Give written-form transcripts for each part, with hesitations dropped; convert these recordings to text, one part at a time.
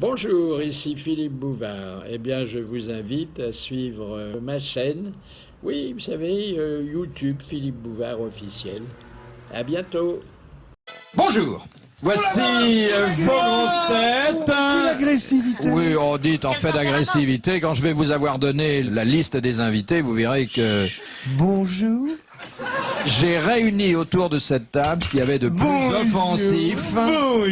Bonjour, ici Philippe Bouvard. Eh bien, je vous invite à suivre ma chaîne. Oui, vous savez, YouTube Philippe Bouvard officiel. À bientôt. Bonjour. Voici vos grosses têtes. Quelle agressivité. Oui, on dit en fait d'agressivité. Quand je vais vous avoir donné la liste des invités, vous verrez que Bonjour. j'ai réuni autour de cette table ce qu'il y avait de plus offensif.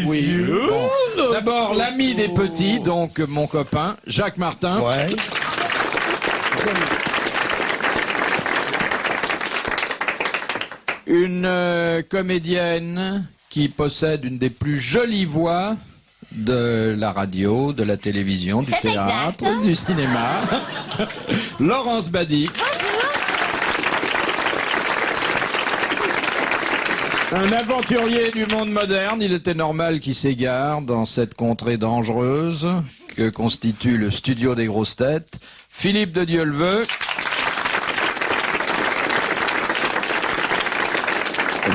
Oui. Bon. D'abord, l'ami des petits, donc mon copain, Jacques Martin. Ouais. Une comédienne qui possède une des plus jolies voix de la radio, de la télévision, du théâtre, du cinéma. Laurence Badi. Un aventurier du monde moderne, il était normal qu'il s'égare dans cette contrée dangereuse que constitue le studio des grosses têtes. Philippe de Dieuleveux.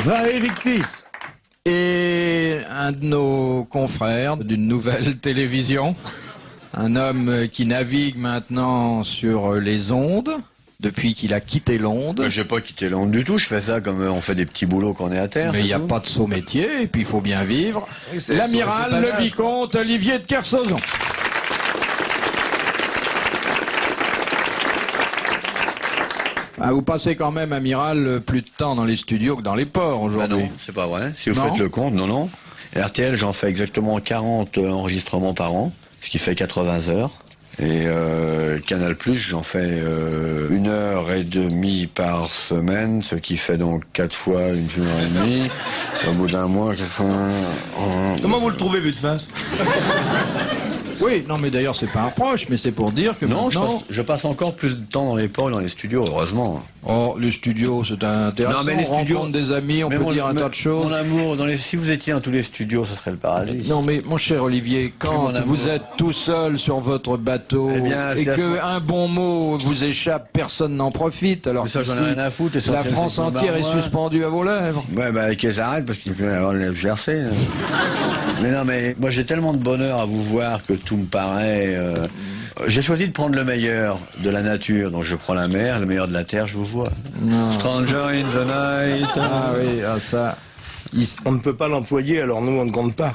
Vae Victis. Et un de nos confrères d'une nouvelle télévision, un homme qui navigue maintenant sur les ondes, depuis qu'il a quitté Londres. J'ai pas quitté Londres du tout, je fais ça comme on fait des petits boulots quand on est à terre. Mais il n'y a pas de saut métier, et puis il faut bien vivre. L'amiral, le vicomte Olivier de Kersauzon. Ah, vous passez quand même, amiral, plus de temps dans les studios que dans les ports Bah aujourd'hui. non, c'est pas vrai. Si vous Non. faites le compte, non. RTL, j'en fais exactement 40 enregistrements par an, ce qui fait 80 heures. Et Canal+, j'en fais 1h30 par semaine, ce qui fait donc 4 fois 1 heure et demie. Au bout d'un mois, 4 fois... Comment vous le trouvez vu de face? Oui, non mais d'ailleurs c'est pas un reproche, mais c'est pour dire que Non, maintenant... je passe encore plus de temps dans les ports et dans les studios, heureusement. Oh, les studios, c'est intéressant. Non, mais les on studios- rencontre des amis, on Mais peut mon- dire un tas de choses. Mon amour, si vous étiez dans tous les studios, ce serait le paradis. Non, mais mon cher Olivier, quand Mon amour. vous êtes tout seul sur votre bateau Eh bien, et c'est à ce moment- qu'un bon mot vous échappe, personne n'en profite. Alors Mais ça, j'en ai qu'ici, rien à foutre, la l'essentiel, France c'est que entière est moi- suspendue à vos lèvres. Ouais, bah, qu'elles arrêtent parce qu'il peut y avoir le GRC. Mais non, mais moi j'ai tellement de bonheur à vous voir que tout me paraît. J'ai choisi de prendre le meilleur de la nature, donc je prends la mer, le meilleur de la terre, je vous vois. Non. Stranger in the night. Ah oui, ah, ça. On ne peut pas l'employer, alors nous on ne compte pas.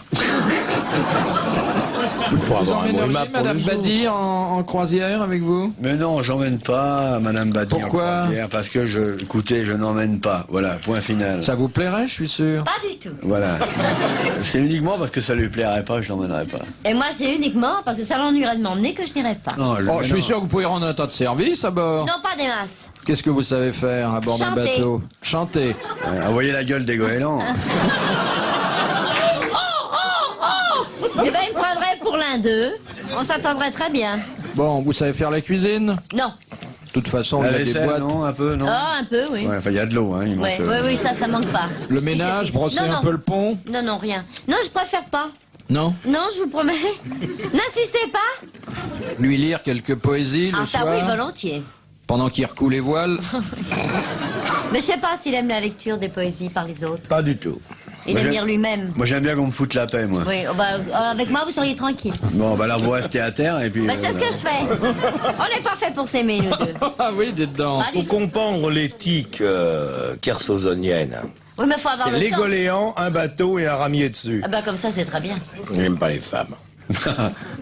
Vous emmèneriez Madame Badi en croisière avec vous? Mais non, j'emmène pas Madame Badi en Pourquoi croisière parce que écoutez, je n'emmène pas. Voilà, point final. Ça vous plairait, je suis sûr. Pas du tout. Voilà. C'est uniquement parce que ça lui plairait pas, je l'emmènerai pas. Et moi, c'est uniquement parce que ça l'ennuierait de m'emmener que je n'irais pas. Non, Oh, je suis sûr que vous pouvez rendre un tas de services à bord. Non, pas des masses. Qu'est-ce que vous savez faire à bord d'un Chanter. bateau? Chanter. Ouais, envoyez la gueule des goélands. Eh ben, il me prendrait pour l'un d'eux. On s'entendrait très bien. Bon, vous savez faire la cuisine? Non. De toute façon, La il y a des vaisselle, boîtes. non, un peu, non. Oh, un peu, oui. Ouais, enfin, il y a de l'eau, hein. Il manque, Oui, ça manque pas. Le ménage, brosser Non, un non. peu le pont? Non, non, rien. Non, je préfère pas. Non? Non, je vous promets. N'insistez pas. Lui lire quelques poésies le Ah, ça soir, oui, volontiers. pendant qu'il recoule les voiles? Mais je sais pas s'il aime la lecture des poésies par les autres. Pas du tout. Il Moi, aime j'aime- lire lui-même. Moi, j'aime bien qu'on me foute la paix, moi. Oui, oh, bah, avec moi, vous seriez tranquille. Bon, bah, là, vous restez à terre, et puis... Bah, c'est ce que je fais. On n'est pas fait pour s'aimer, nous deux. Ah oui, dites donc. Allez. Pour comprendre l'éthique kersozonienne, Oui, mais faut avoir c'est le les temps. Goléans, un bateau et un ramier dessus. Ah bah, comme ça, c'est très bien. Je n'aime pas les femmes.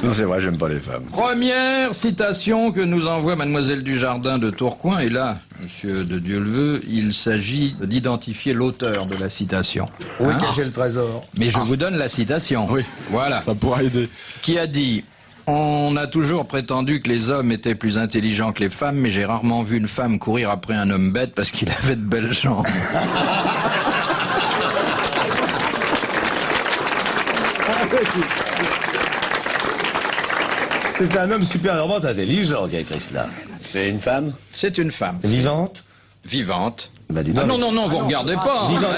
Non, c'est vrai, j'aime pas les femmes. Première citation que nous envoie Mademoiselle Dujardin de Tourcoing. Et là, Monsieur de Dieuleveux, il s'agit d'identifier l'auteur de la citation. Où Hein est caché le trésor? Mais je vous donne la citation. Oui. Voilà. Ça pourra aider. Qui a dit: on a toujours prétendu que les hommes étaient plus intelligents que les femmes, mais j'ai rarement vu une femme courir après un homme bête parce qu'il avait de belles jambes. C'est un homme supérieurement intelligent qui a écrit cela. C'est une femme? C'est une femme. Vivante? Vivante. Bah, dis Ah donc. non, vous regardez pas. Vivante.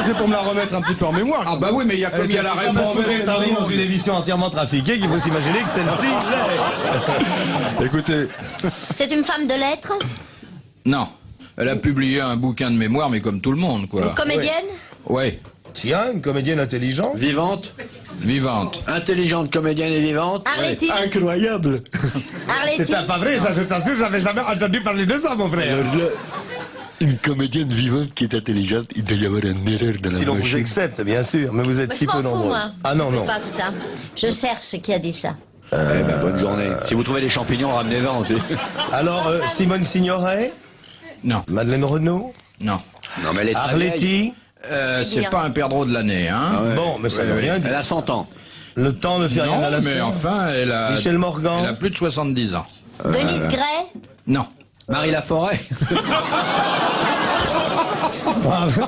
C'est pour me la remettre un petit peu en mémoire. Ah bah oui, mais il y a comme il y a la Parce réponse. que vous êtes arrivé dans une émission entièrement trafiquée qu'il faut s'imaginer que celle-ci l'est. Écoutez, C'est une femme de lettres? Non. Elle a publié un bouquin de mémoire, mais comme tout le monde, quoi. Une comédienne? Ouais. Tiens, une comédienne intelligente? Vivante? Vivante. Intelligente, comédienne et vivante. Arletty. Incroyable. Arletty. Pas vrai, ça, je t'assure, j'avais jamais entendu parler de ça, mon frère. Alors là, une comédienne vivante qui est intelligente, il doit y avoir une erreur dans Si la l'on vous machine. accepte, bien sûr, mais vous êtes Moi, si je peu m'en fous, nombreux. moi. Ah non, Je non. fais pas tout ça. Je cherche qui a dit ça. Bonne journée. Si vous trouvez des champignons, ramenez-en aussi. Alors, Simone Signoret, Non, Madeleine Renaud, non. Non, mais elle est très vieille. Arletty. C'est pas un perdreau de l'année, hein. Bon, mais ça ne veut rien dire. Elle a 100 ans. Le temps ne fait rien à Non, la mais enfin, elle a... Michel Morgan. Elle a plus de 70 ans. Denise Gray. Non. Marie Laforêt.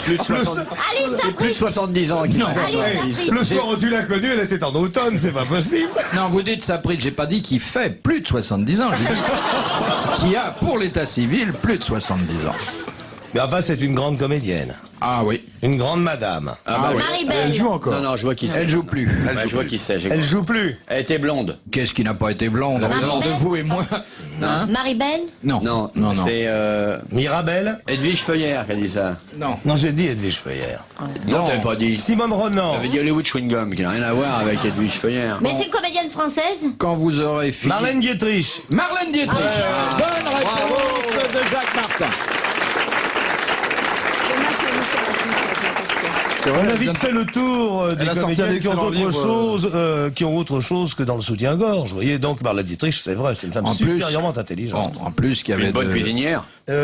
Plus de 60 Alice plus de Sapritch. 70 ans. Alice Sapritch. Le soir où tu l'as connue, elle était en automne, c'est pas possible. Non, vous dites Sapritch, j'ai pas dit qu'il fait plus de 70 ans. J'ai dit qu'il a, pour l'état civil, plus de 70 ans. Mais enfin, c'est une grande comédienne. Ah oui. Une grande madame. Marie-Belle. Non, non, je vois qui c'est. Elle joue plus. Je vois qui c'est. Elle joue plus. Elle était blonde. Qu'est-ce qui n'a pas été blonde en dehors de vous et moi? Hein? Marie-Belle. Non. Non, non, non. c'est Mirabelle. Edwige Feuillère qui a dit ça. Non. Non, j'ai dit Edwige Feuillère. Non, t'avais pas dit. Simone Ronan. T'avais dit Hollywood Chewing Gum, qui n'a rien à voir avec Edwige Feuillère. Mais c'est une comédienne française. Quand vous aurez fini. Marlène Dietrich. Marlène Dietrich. Bonne réponse de Jacques Martin. On a vite fait le tour des Elle a sorti un comédiennes qui ont autre chose que dans le soutien-gorge. Vous voyez, donc Marlène Dietrich, c'est vrai, c'est une femme En plus- supérieurement intelligente. Bon, en plus, qu'il y avait Une bonne de... cuisinière. Mais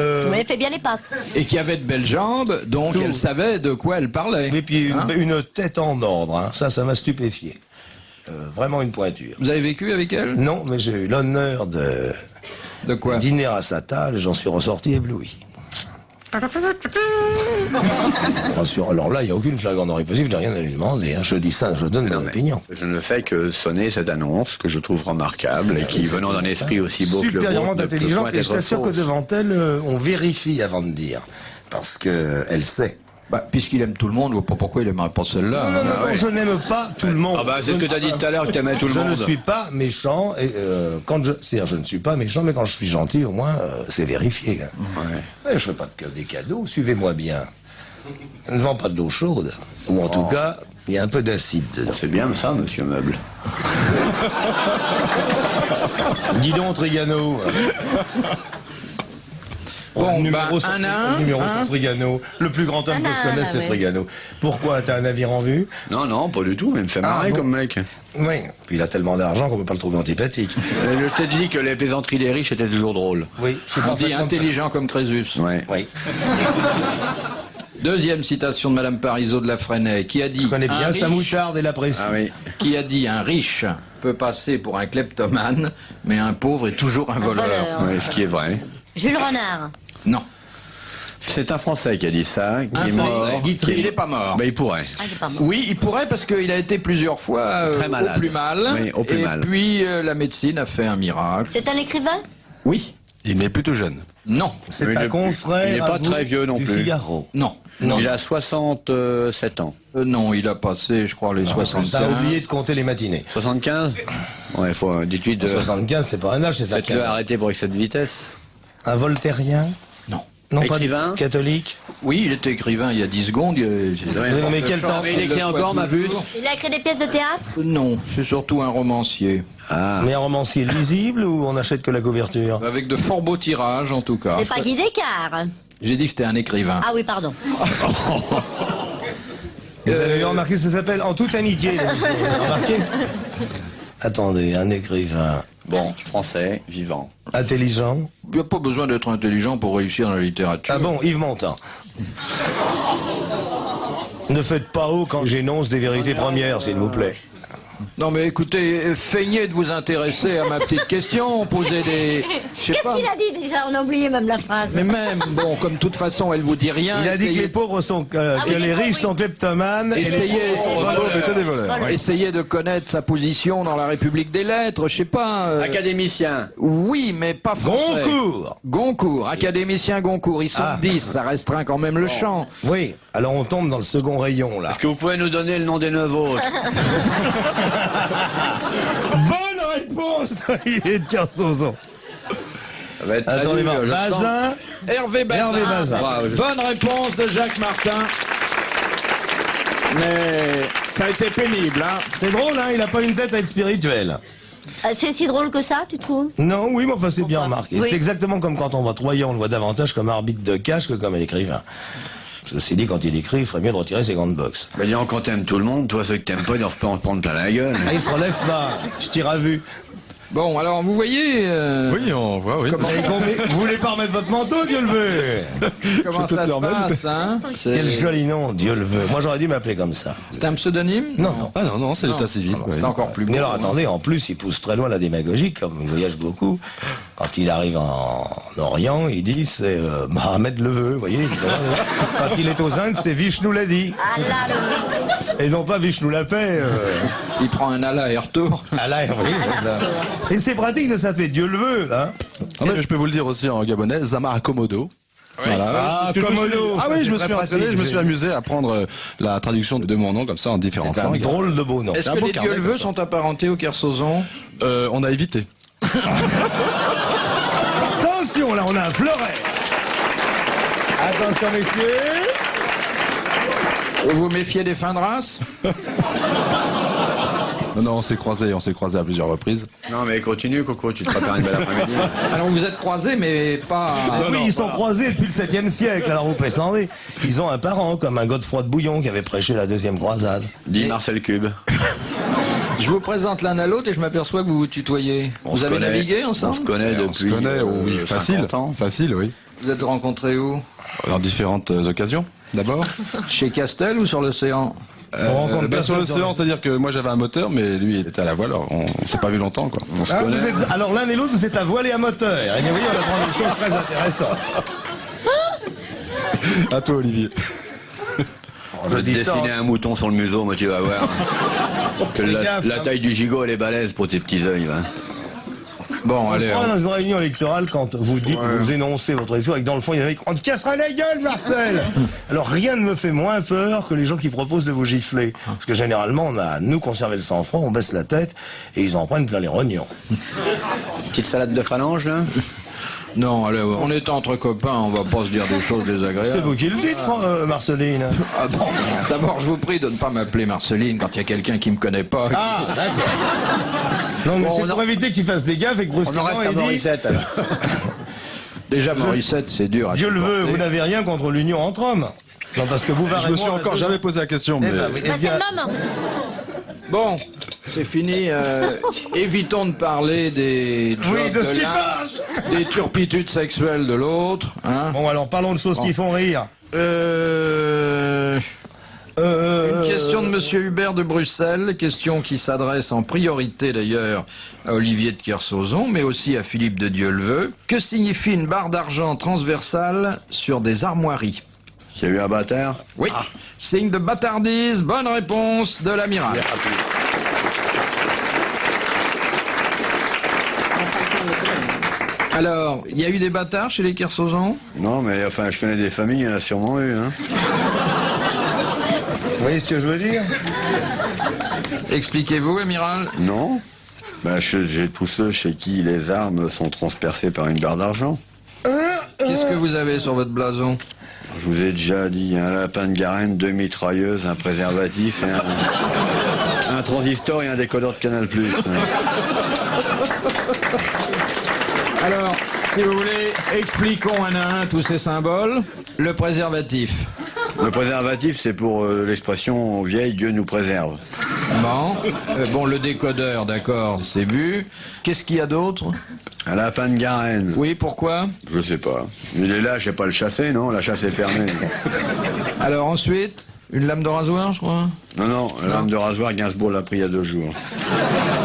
elle fait bien les pâtes. Et qui avait de belles jambes, donc Tout. elle savait de quoi elle parlait. Et puis Hein? une tête en ordre, hein. Ça m'a stupéfié. Vraiment une pointure. Vous avez vécu avec elle? Non, mais j'ai eu l'honneur de De quoi? dîner à sa table et j'en suis ressorti ébloui. Alors là, il n'y a aucune flagornerie possible, je n'ai rien à lui demander. Hein. Je dis ça, je donne mon opinion. Je ne fais que sonner cette annonce que je trouve remarquable et qui, venant d'un esprit aussi beau que le Supérieurement vôtre, ne peut intelligente, point et je être t'assure que fausse. devant elle, on vérifie avant de dire. Parce qu'elle sait. Bah, puisqu'il aime tout le monde, je vois pas pourquoi il aimerait pas celle-là. Non, non, non, ouais. je n'aime pas tout le monde. Ah bah c'est ce que tu as dit tout à l'heure que tu aimais tout le Je monde. ne suis pas méchant, et c'est-à-dire je ne suis pas méchant, mais quand je suis gentil, au moins, c'est vérifié. Hein. Ouais. Mais je ne fais pas des cadeaux, suivez-moi bien. Je ne vends pas de l'eau chaude, ou en tout cas, il y a un peu d'acide dedans. C'est bien ça, monsieur Meuble. Dis donc, Trigano. Bon, numéro bah, sur, un à un, numéro hein. sur Trigano. Le plus grand homme Un que à je un, connaisse, c'est ouais. Trigano. Pourquoi? T'as un navire en vue? Non, non, pas du tout, mais il me fait marrer bon. comme mec. Oui. Puis il a tellement d'argent qu'on ne peut pas le trouver antipathique. Je t'ai dit que les plaisanteries des riches étaient toujours drôles. Oui, je suis On dit parfaitement- intelligent comme Crésus. Ouais. Oui. Deuxième citation de Madame Parisot de la Fresnaye, qui a dit... Je connais un bien sa riche- moutarde et l'apprécie. Ah oui. Qui a dit un riche peut passer pour un kleptomane, mais un pauvre est toujours un voleur. Ouais, ce qui est vrai. Jules Renard. Non. C'est un Français qui a dit ça, qui Un est Français. mort. Guitry. Il est pas mort. Bah, il pourrait. Ah, il est pas mort. Oui, il pourrait parce qu'il a été plusieurs fois Très malade. au plus mal. Oui, au plus et mal. puis la médecine a fait un miracle. C'est un écrivain. Oui. Il est plutôt jeune. Non. C'est Mais un il est- confrère. il est à pas vous, très vieux non du plus. Figaro. Non. Non. Il a 67 ans. Non, il a passé, je crois, les 75. T'as oublié de compter les matinées. 75 Ouais, faut, dites-lui de... 75, c'est pas un âge, c'est un Faites-le cas. arrêter pour cette vitesse. Un voltairien? Non. Non, Écrivain pas catholique? Oui, il était écrivain il y a 10 secondes. mais quel temps? Mais il écrit encore, ma puce. Il a écrit des pièces de théâtre. Non, c'est surtout un romancier. Ah. Mais un romancier lisible ou on achète que la couverture? Avec de fort beaux tirages, en tout cas. C'est pas Guy Descartes. J'ai dit que c'était un écrivain. Ah oui, pardon. Vous avez remarqué, ça s'appelle En toute amitié. l'émission. Vous avez remarqué? Attendez, un écrivain Bon, français, vivant. intelligent. Il n'y a pas besoin d'être intelligent pour réussir dans la littérature. Ah bon, Yves Montand. Ne faites pas haut quand j'énonce des vérités premières, s'il vous plaît. Non mais écoutez, feignez de vous intéresser à ma petite question, posez des... je sais Qu'est-ce pas. qu'il a dit déjà? On a oublié même la phrase. Mais même, bon, comme de toute façon, elle vous dit rien. Il a dit que essayez les de- pauvres sont, que oui, les les riches pauvres, sont oui. kleptomanes et les Essayez, pauvres étaient des voleurs. essayez de connaître sa position dans la République des Lettres, je sais pas. Académicien. Oui, mais pas français. Goncourt. Goncourt, académicien Goncourt, ils sont 10, ça restreint quand même le champ. Oui, alors on tombe dans le second rayon, là. Est-ce que vous pouvez nous donner le nom des 9 autres? Bonne réponse d'Olivier de Kersauzon. Ça va être très Attendez, dur, voir. je sens. Bazin. Hervé Bazin. Hervé Bazin. Bravo, je- Bonne réponse de Jacques Martin. Mais Ça a été pénible, hein. C'est drôle, hein, il a pas une tête à être spirituel. C'est si drôle que ça, tu trouves? Non, oui, mais enfin, c'est bien remarqué. Oui. C'est exactement comme quand on voit Troyen, on le voit davantage comme arbitre de cash que comme écrivain. Ceci dit, quand il écrit, il ferait mieux de retirer ses gants de boxe. Ben dis, quand t'aimes tout le monde, toi, ceux que t'aimes pas, ils doivent pas en prendre plein la gueule. Ah, il se relève pas. Je tire à vue. Bon, alors, vous voyez... Oui, on voit, oui. Vous voulez pas remettre votre manteau, Dieu le veut? Comment ça se passe, hein? Quel joli nom, Dieu le veut. Moi, j'aurais dû m'appeler comme ça. C'est un pseudonyme? Non, non. Ah non, c'est l'état civil. C'est encore plus beau. Mais alors, attendez, en plus, il pousse très loin la démagogie, comme il voyage beaucoup. Quand il arrive en Orient, il dit c'est Mohamed le veut, vous voyez. Quand il est aux Indes, c'est Vishnu l'a dit. Ah là, Et non pas Vishnu la paix. Il prend un ala et retour. Ah là, oui, c'est ça. Et c'est pratique de s'appeler Dieu le veut, hein. Ah, mais je peux vous le dire aussi en gabonais, Zamar Komodo. Voilà. Ah, Je me suis- Komodo, Ah ça, oui, c'est je me très suis entraîné, pratique. je me suis amusé à prendre la traduction de mon nom comme ça en différentes C'est un langues. drôle de beau nom. Est-ce un que beau les carnet, Dieu-le-veut comme ça. sont apparentés aux Kersozon? On a évité. Attention, là, on a un fleuret. Attention, messieurs. Vous vous méfiez des fins de race? Non, on s'est croisés à plusieurs reprises. Non, mais continue, Coco, tu te prépares une belle après-midi. Alors vous êtes croisés, mais pas... Oui, ils sont croisés depuis le 7e siècle, alors vous descendez. Ils ont un parent, comme un Godefroy de Bouillon qui avait prêché la 2e croisade. Dis Marcel Cube. Je vous présente l'un à l'autre et je m'aperçois que vous vous tutoyez. On Vous se avez connaît. navigué On ensemble? se connaît On depuis. se connaît, oui, 50 facile. ans. Facile, oui. Vous êtes rencontrés où? Dans différentes occasions, d'abord. Chez Castel ou sur l'océan? On rencontre Sur personne l'océan, c'est-à-dire que moi j'avais un moteur, mais lui il était à la voile, alors on s'est pas vu longtemps, quoi. On se Ah, connaît. alors l'un et l'autre, vous êtes à voile et à moteur. Et vous voyez, on apprend des choses très intéressantes. À toi, Olivier. On va te dis ça, dessiner un mouton sur le museau, moi tu vas voir. Que Fais la, gaffe, la hein. taille du gigot, elle est balèze pour tes petits yeux. Hein. Bon, On se allez. croit dans une réunion électorale quand vous dites, vous énoncez votre discours et que dans le fond, il y en a qui on te cassera la gueule, Marcel. Alors rien ne me fait moins peur que les gens qui proposent de vous gifler. Parce que généralement, on a, nous, conservé le sang-froid, on baisse la tête et ils en prennent plein les rognons. Petite salade de phalange, là. Non, allez, on est entre copains, on va pas se dire des choses C'est désagréables. vous qui le dites, Marceline. Ah bon, d'abord, je vous prie de ne pas m'appeler Marceline quand il y a quelqu'un qui me connaît pas. Ah, d'accord. Non, mais Bon, c'est pour éviter qu'il fasse des gaffes et que On en brusquement, reste à il dit, Morissette, alors. Déjà, Morissette, c'est dur à Dieu le veut, supporter. vous n'avez rien contre l'union entre hommes. Non, parce que vous, Je me suis encore jamais posé la question, mais... Eh ben, oui, eh Bah, c'est bien, le moment. Bon, c'est fini. Évitons de parler des oui, jobs de ce qui l'un, fâche. des turpitudes sexuelles de l'autre. Hein. Bon, alors parlons de choses qui font rire. Une question de Monsieur Hubert de Bruxelles, question qui s'adresse en priorité d'ailleurs à Olivier de Kersauzon, mais aussi à Philippe de Dieuleveux. Que signifie une barre d'argent transversale sur des armoiries? Il y a eu un bâtard. Oui, signe de bâtardise, bonne réponse de l'amiral. Alors, il y a eu des bâtards chez les Kersauzon? Non, mais enfin, je connais des familles, il y en a sûrement eu. Hein. Vous voyez ce que je veux dire? Expliquez-vous, amiral. Non. Ben, j'ai tous ceux chez qui les armes sont transpercées par une barre d'argent. Qu'est-ce que vous avez sur votre blason? Je vous ai déjà dit, un lapin de Garenne, 2 mitrailleuses, un préservatif, et un transistor et un décodeur de Canal+. Alors, si vous voulez, expliquons un à un tous ces symboles. Le préservatif. Le préservatif, c'est pour l'expression vieille, Dieu nous préserve. Bon, le décodeur, d'accord, c'est vu. Qu'est-ce qu'il y a d'autre? Un lapin de Garenne. Oui, pourquoi? Je sais pas. Il est là, je sais pas le chasser, non? La chasse est fermée. Alors ensuite, une lame de rasoir, je crois. Non, la lame de rasoir, Gainsbourg l'a pris il y a 2 jours.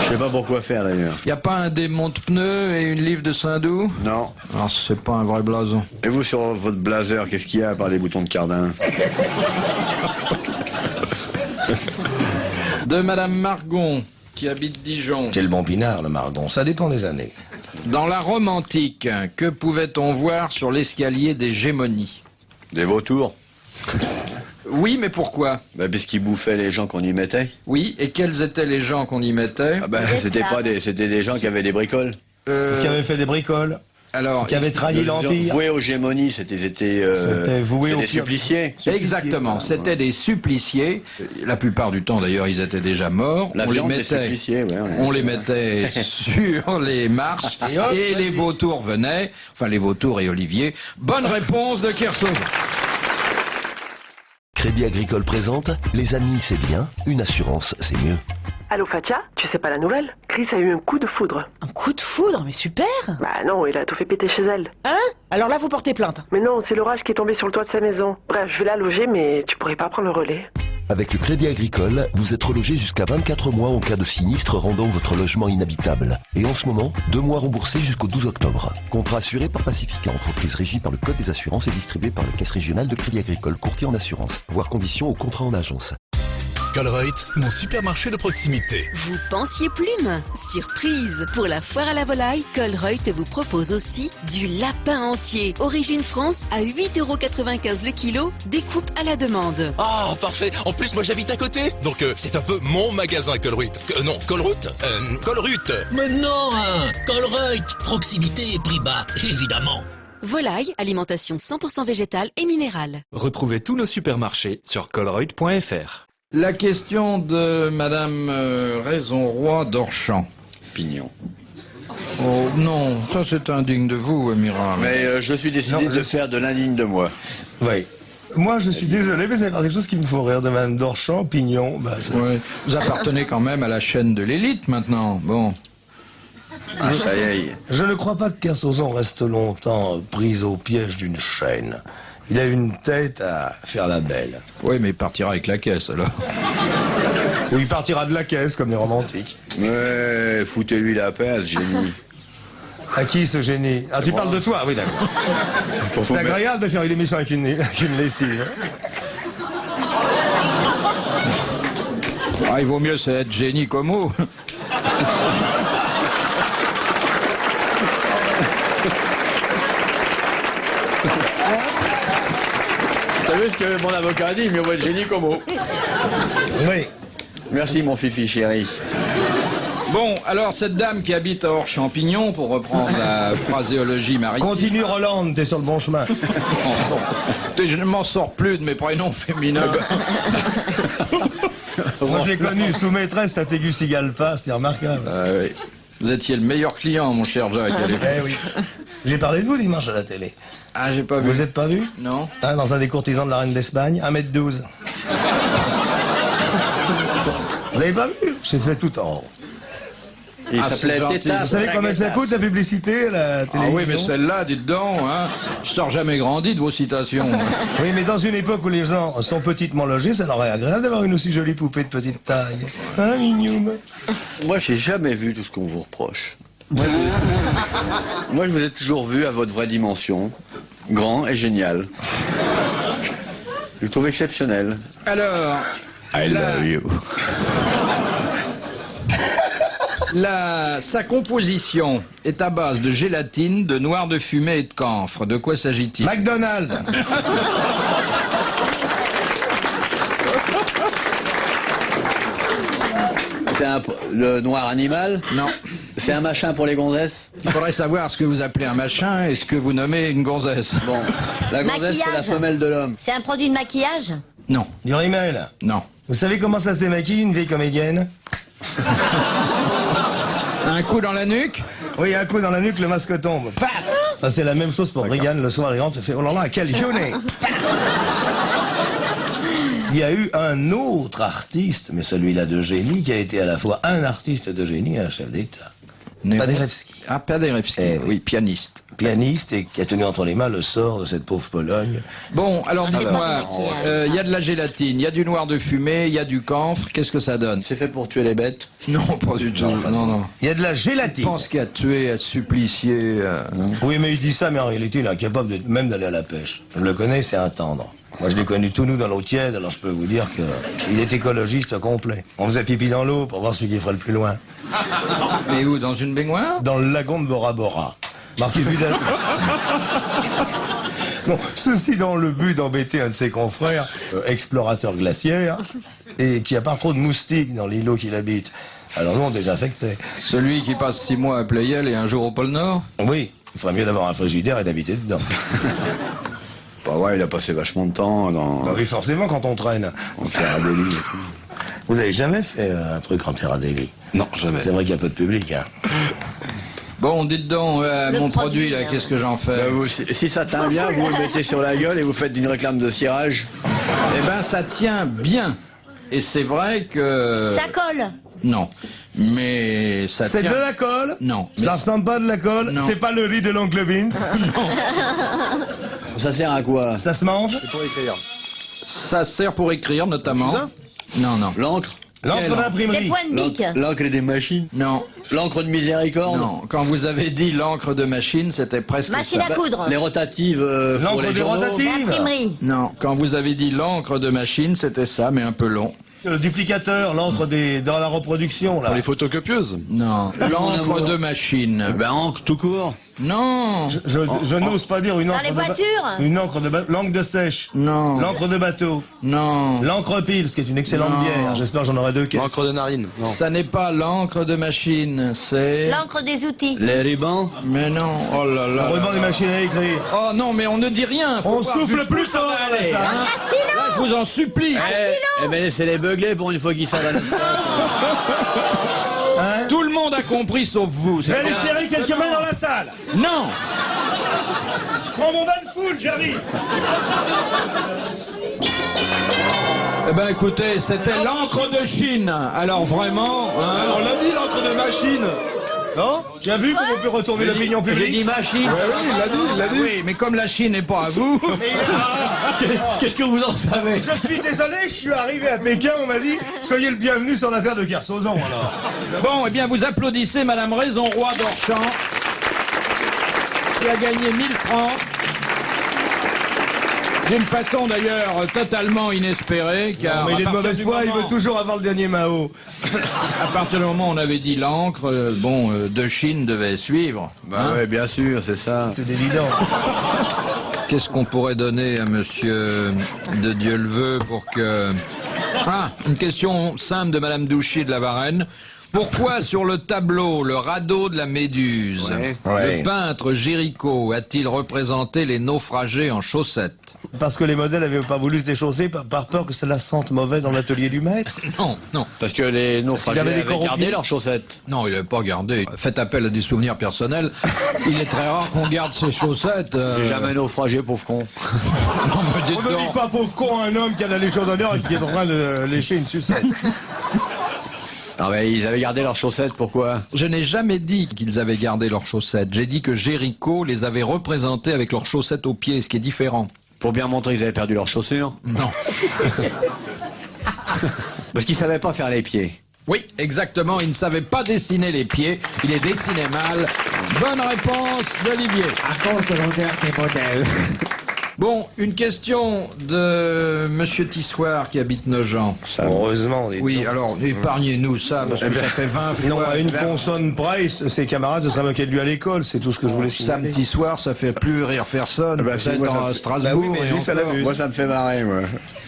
Je sais pas pourquoi faire d'ailleurs. Y a pas un démonte-pneu et une livre de Saint-Doux? Non. Alors c'est pas un vrai blason. Et vous, sur votre blazer, qu'est-ce qu'il y a à part les boutons de cardin? De Madame Margon, qui habite Dijon. C'est le bon pinard, le Mardon. Ça dépend des années. Dans la Rome antique, que pouvait-on voir sur l'escalier des Gémonies? Des vautours? Oui, mais pourquoi? Bah, puisqu'ils bouffaient les gens qu'on y mettait. Oui, et quels étaient les gens qu'on y mettait? Ah bah, c'était des gens qui avaient des bricoles. Qui avait fait des bricoles. Alors, qui avait trahi l'Empire. Voué aux gémonies, c'était voué aux suppliciés. exactement, c'était des suppliciés. La plupart du temps, d'ailleurs, ils étaient déjà morts. La viande des suppliciés, ouais, on les mettait sur les marches et les vautours venaient. Enfin, les vautours et Olivier. Bonne réponse de Kersauve. Crédit Agricole présente Les amis, c'est bien, une assurance, c'est mieux. Allô Fatia, tu sais pas la nouvelle? Chris a eu un coup de foudre. Un coup de foudre? Mais super! Bah non, il a tout fait péter chez elle. Hein? Alors là, vous portez plainte. Mais non, c'est l'orage qui est tombé sur le toit de sa maison. Bref, je vais la loger, mais tu pourrais pas prendre le relais. Avec le Crédit Agricole, vous êtes relogé jusqu'à 24 mois en cas de sinistre rendant votre logement inhabitable. Et en ce moment, 2 mois remboursés jusqu'au 12 octobre. Contrat assuré par Pacifica, entreprise régie par le Code des assurances et distribué par les caisses régionales de Crédit Agricole, courtier en assurance. Voir conditions au contrat en agence. Colruyt, mon supermarché de proximité. Vous pensiez plume? Surprise! Pour la foire à la volaille, Colruyt vous propose aussi du lapin entier. Origine France à 8,95 € le kilo, découpe à la demande. Ah, parfait. En plus, moi j'habite à côté. Donc c'est un peu mon magasin Colruyt. Non, Colruyt. Colruyt. Mais non, Colruyt. Proximité et prix bas, évidemment. Volaille, alimentation 100% végétale et minérale. Retrouvez tous nos supermarchés sur colruyt.fr. La question de Madame Raison-Roi d'Orchamps. Pignon. Oh non, ça c'est indigne de vous, amiral. Mais je suis décidé de faire de l'indigne de moi. Oui. Moi, je suis désolé, mais c'est quelque chose qui me faut rire de Madame d'Orchamps, Pignon. Bah, ouais. Vous appartenez quand même à la chaîne de l'élite maintenant. Bon. Ah, ça y est. Je ne crois pas que Kersauson reste longtemps prise au piège d'une chaîne. Il a une tête à faire la belle. Oui, mais il partira avec la caisse, alors. Ou il partira de la caisse, comme les romantiques. Mais foutez-lui la paix, ce génie. À qui, ce génie? Ah, tu parles de toi? Oui, d'accord. C'est agréable de faire une émission avec une lessive. Ah, il vaut mieux être génie comme mot. T'as vu ce que mon avocat a dit? Il mieux vaut être génie comme mot. Oui. Merci, mon fifi chéri. Bon, alors cette dame qui habite à Hors-Champignon, pour reprendre la phraséologie maritime... Continue, Roland, t'es sur le bon chemin. Je ne m'en sors plus de mes prénoms féminins. Moi, je l'ai connu sous maîtresse à Tégus-Igalpa, c'était remarquable. Oui. Vous étiez le meilleur client, mon cher Jacques, à l'époque. Eh oui. J'ai parlé de vous dimanche à la télé. Ah, j'ai pas vu. Vous êtes pas vu? Non. Ah, dans un des courtisans de la reine d'Espagne, 1m12. Vous avez pas vu? J'ai fait tout en haut. Il s'appelait Tétas. Vous savez combien ça coûte la publicité, la télévision? Ah oui, mais celle-là, dites donc, hein, je sors jamais grandi de vos citations. Oui, mais dans une époque où les gens sont petitement logés, ça leur est agréable d'avoir une aussi jolie poupée de petite taille. Hein, mignon? Moi, j'ai jamais vu tout ce qu'on vous reproche. Moi, je vous ai toujours vu à votre vraie dimension. Grand et génial. Je le trouve exceptionnel. Alors... I love you. Sa composition est à base de gélatine, de noix de fumée et de camphre. De quoi s'agit-il? McDonald's. C'est le noir animal? Non. C'est un machin pour les gonzesses? Il faudrait savoir ce que vous appelez un machin et ce que vous nommez une gonzesse. Bon, la gonzesse, c'est la femelle de l'homme. C'est un produit de maquillage? Non. Du rimel? Non. Vous savez comment ça se démaquille, une vieille comédienne? Un coup dans la nuque? Oui, un coup dans la nuque, le masque tombe. Paf! Ça, c'est la même chose pour Reagan, le soir, il rentre, ça fait oh là là, quelle journée! Il y a eu un autre artiste, mais celui-là de génie, qui a été à la fois un artiste de génie et un chef d'État. Paderewski. Ah, Paderewski, oui, pianiste. Pianiste et qui a tenu entre les mains le sort de cette pauvre Pologne. Bon, alors dites-moi, il y a de la gélatine, il y a du noir de fumée, il y a du camphre, qu'est-ce que ça donne? C'est fait pour tuer les bêtes? Non, pas du tout. Non. Il y a de la gélatine. Je pense qu'il a tué, a supplicié... Oui, mais il dit ça, mais en réalité, il est incapable même d'aller à la pêche. Je le connais, c'est un tendre. Moi, je l'ai connu tout nu dans l'eau tiède, alors je peux vous dire qu'il est écologiste complet. On faisait pipi dans l'eau pour voir celui qui ferait le plus loin. Mais où, dans une baignoire? Dans le lagon de Bora Bora. Marqué Vidal. Non, ceci dans le but d'embêter un de ses confrères, explorateur glaciaire, et qui a pas trop de moustiques dans l'îlot qu'il habite. Alors nous, on désinfectait. Celui qui passe 6 mois à Pleyel et un jour au pôle Nord? Oui. Il ferait mieux d'avoir un frigidaire et d'habiter dedans. Bah ouais, il a passé vachement de temps dans... Bah oui, forcément, quand on traîne. En terre à Delhi et tout. Vous avez jamais fait un truc en terre à Delhi? Non, jamais. C'est vrai qu'il y a peu de public, hein. Bon, dites donc, mon produit, là, qu'est-ce que j'en fais? Bah vous, si ça tient bien, vous le mettez sur la gueule et vous faites une réclame de cirage. Eh ben, ça tient bien. Et c'est vrai que... Ça colle. Non. Mais ça C'est tient... de la colle? Non. Ça ressemble pas de la colle? Non. C'est pas le riz de l'oncle Vince? Non. Ça sert à quoi? Ça se mange? Pour écrire. Ça sert pour écrire, notamment. Non, non. L'encre? L'encre Des d'imprimerie? points de bic. L'encre des machines? Non. L'encre de miséricorde? Non. Quand vous avez dit l'encre de machine, c'était presque Machine ça. à coudre. Les rotatives pour L'encre les des journaux. rotatives? L'imprimerie. Non. Quand vous avez dit l'encre de machine, c'était ça, mais un peu long. Le duplicateur, l'encre dans la reproduction, là. Pour les photocopieuses? Non. L'encre de machine. Ben encre tout court. Non. Je n'ose pas dire une Dans encre les voitures. une encre de l'encre de sèche. Non. L'encre de bateau. Non. L'encre Pils, qui est une excellente Non. bière. J'espère que j'en aurai 2 caisses. L'encre de narine? Non. Ça n'est pas l'encre de machine, c'est... L'encre des outils. Les rubans? Mais non, oh là là. Le ruban là des là. machines à écrire. Oh non, mais on ne dit rien. Faut On voir souffle jusqu'où plus ça fort va dans la aller, salle. hein. Là, je vous en supplie. Eh ben laissez-les beugler pour une fois qu'ils savent à notre place. Hein? Tout le monde a compris sauf vous. c'est Allez, bien. serrer quelqu'un met dans la salle. Non. Je prends mon van full, j'arrive. Eh ben écoutez, c'était l'encre de Chine. Alors vraiment, hein, On l'a dit, l'encre de machine! Non? Tu as vu comment on peut retourner l'opinion J'ai dit publique? machine. Oui, il l'a dit, il l'a dit. oui, mais comme la Chine n'est pas à vous. Qu'est-ce que vous en savez? Je suis désolé, je suis arrivé à Pékin, on m'a dit soyez le bienvenu sur l'affaire de Kersozon, alors. Bon, eh bien vous applaudissez Madame Raison Roy d'Orchamps, qui a gagné 1000 francs. D'une façon d'ailleurs totalement inespérée, car Mais il est de à partir mauvaise du foi, il moment- veut toujours avoir le dernier Mao. à partir du moment où on avait dit l'encre, de Chine devait suivre. Bah ouais, bien sûr, c'est ça. C'est évident. Qu'est-ce qu'on pourrait donner à monsieur de Dieu-le-veut pour que... Ah, une question simple de Madame Douchy de la Varenne. Pourquoi sur le tableau, le radeau de la Méduse, Ouais. le peintre Géricault a-t-il représenté les naufragés en chaussettes? Parce que les modèles n'avaient pas voulu se déchausser par peur que cela sente mauvais dans l'atelier du maître. Non, non. Parce que les naufragés Il avait des avaient corps aux gardé pieds. leurs chaussettes. Non, il n'avait pas gardé. Faites appel à des souvenirs personnels. Il est très rare qu'on garde ses chaussettes. J'ai jamais naufragé, pauvre con. Non, mais dites On ne donc. dit pas pauvre con à un homme qui a la légion d'honneur et qui est en train de lécher une sucette. Ah mais ils avaient gardé leurs chaussettes, pourquoi? Je n'ai jamais dit qu'ils avaient gardé leurs chaussettes. J'ai dit que Géricault les avait représentés avec leurs chaussettes aux pieds, ce qui est différent. Pour bien montrer qu'ils avaient perdu leurs chaussures? Non. Parce qu'ils savaient pas faire les pieds. Oui, exactement. Il ne savait pas dessiner les pieds. Il les dessinait mal. Bonne réponse d'Olivier. À cause de l'odeur des modèles. Bon, une question de Monsieur Tissoir qui habite Nogent. Heureusement. Oui, alors épargnez-nous ça, parce que ça fait 20 fois. Non, à une consonne près, ses camarades se seraient moqués de lui à l'école, c'est tout ce que je voulais signaler. Sam Tissoir, ça fait plus rire personne. Bah, si, Peut-être moi, ça me à fait- Strasbourg. Bah oui, mais et lui, ça encore. l'amuse. Moi ça me fait marrer, moi.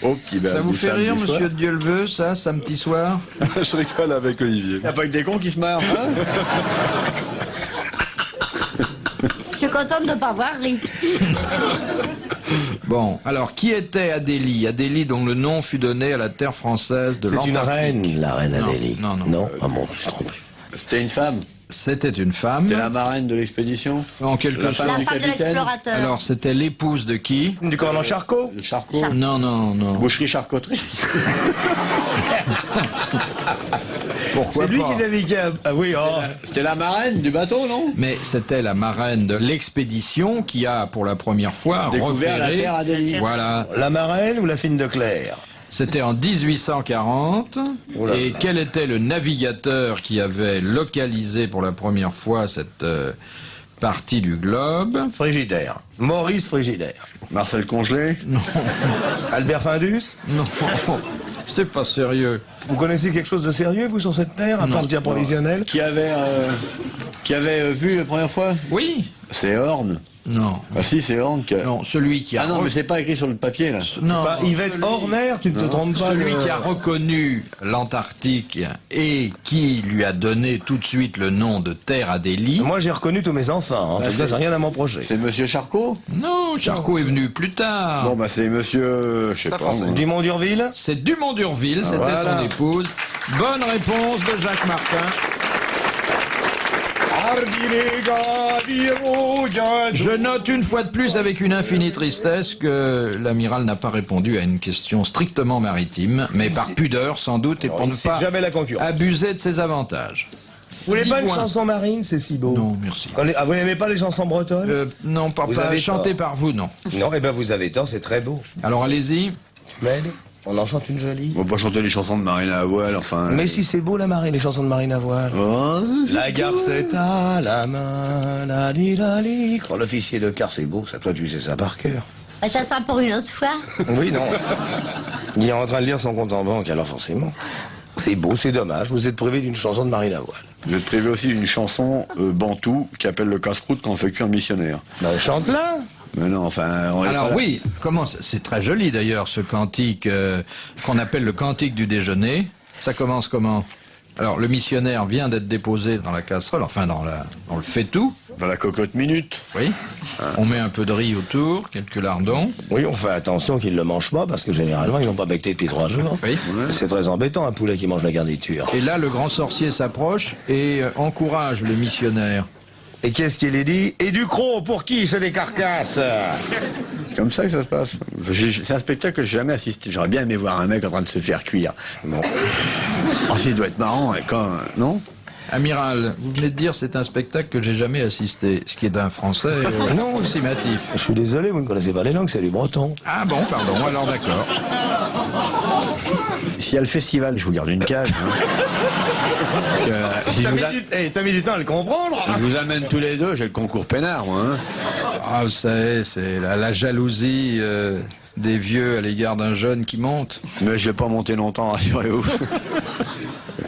Oh, petit Ça vous du fait samedi rire, soir. Monsieur Dieu le veut, ça, Sam Tissoir? Je rigole avec Olivier. Y a pas que des cons qui se marrent, hein? Je suis contente de ne pas avoir ri. Bon, alors, qui était Adélie? Adélie dont le nom fut donné à la terre française de C'est une l'Antarctique. reine, la reine Non, Adélie. non, non. Non? Ah bon, je me suis trompé. C'était une femme. C'était une femme. C'était la marraine de l'expédition. En quelque La sorte. femme La du femme de capitaine. l'explorateur. Alors, c'était l'épouse de qui? Du commandant Charcot? Le charcot. Non, non, non. Boucherie charcuterie. Pourquoi C'est lui pas? qui naviguait. Ah oui, oh. C'était la marraine du bateau, non? Mais c'était la marraine de l'expédition qui a, pour la première fois, Découvert la repéré... terre Adélie. Voilà. La marraine ou la fine de Claire? C'était en 1840. Oh là Et là. quel était le navigateur qui avait localisé pour la première fois cette partie du globe? Frigidaire. Maurice Frigidaire. Marcel Congelé. Non, Albert Findus? non, c'est pas sérieux. Vous connaissez quelque chose de sérieux, vous, sur cette terre, à part le tir provisionnel? Qui avait vu la première fois? Oui, C'est Horn. Non. Ah si, c'est Hank. Non, celui qui a... Ah non, mais c'est pas écrit sur le papier, là. Non, Pas Yvette Horner, tu ne te trompes pas. celui qui a reconnu l'Antarctique et qui lui a donné tout de suite le nom de Terre Adélie. Moi, j'ai reconnu tous mes enfants. En tout cas, j'ai rien à m'en reprocher. C'est monsieur Charcot? Non, Charcot est venu plus tard. Bon, bah c'est monsieur... Je sais pas. Moi. Dumont d'Urville? C'est Dumont d'Urville, c'était Voilà. son épouse. Bonne réponse de Jacques Martin. Je note une fois de plus avec une infinie tristesse que l'amiral n'a pas répondu à une question strictement maritime, mais par pudeur sans doute et pour ne pas jamais la concurrence. abuser de ses avantages. Vous voulez pas une Dis-moi. chanson marine, c'est si beau? Non, merci. Ah, vous n'aimez pas les chansons bretonnes? Non, pas chanté par vous, non. Non, eh ben vous avez tort, c'est très beau. Alors allez-y. Tu m'aides? On en chante une jolie. On va pas chanter les chansons de Marine à voile, enfin... Mais si c'est beau la marine, les chansons de Marine à voile. Oh, La garce est à la main, la li la li. Quand l'officier de quart c'est beau, ça toi tu sais ça par cœur. Ça sera pour une autre fois. Oui, non. Il est en train de lire son compte en banque, alors forcément. C'est beau, c'est dommage, vous êtes privé d'une chanson de Marine à voile. Vous êtes privé aussi d'une chanson bantou qui appelle le casse-croûte quand on fait cuire un missionnaire. Ben chante-la. Mais non, enfin... on est Alors pas là. oui, comment c'est très joli d'ailleurs ce cantique qu'on appelle le cantique du déjeuner. Ça commence comment? Alors le missionnaire vient d'être déposé dans la casserole, enfin dans le faitout. Dans la cocotte minute. Oui. On met un peu de riz autour, quelques lardons. Oui, on fait attention qu'ils ne le mangent pas, parce que généralement ils n'ont pas becté depuis 3 jours. Oui. C'est très embêtant un poulet qui mange la garniture. Et là le grand sorcier s'approche et encourage le missionnaire. Et qu'est-ce qu'il est dit? Et du croc, pour qui c'est des carcasses? C'est comme ça que ça se passe. C'est un spectacle que j'ai jamais assisté. J'aurais bien aimé voir un mec en train de se faire cuire. Bon. Ensuite, il doit être marrant, quand... Non? Amiral, vous venez de dire c'est un spectacle que j'ai jamais assisté, ce qui est d'un français non approximatif. Je suis désolé, vous ne connaissez pas les langues, c'est du breton. Ah bon, pardon, alors d'accord. S'il y a le festival, je vous garde une cage. Hein. Parce que, si T'as mis du temps à le comprendre. je vous amène tous les deux, j'ai le concours peinard, moi. Hein. Ah, vous savez, c'est la jalousie des vieux à l'égard d'un jeune qui monte. Mais je vais pas monter longtemps, rassurez-vous.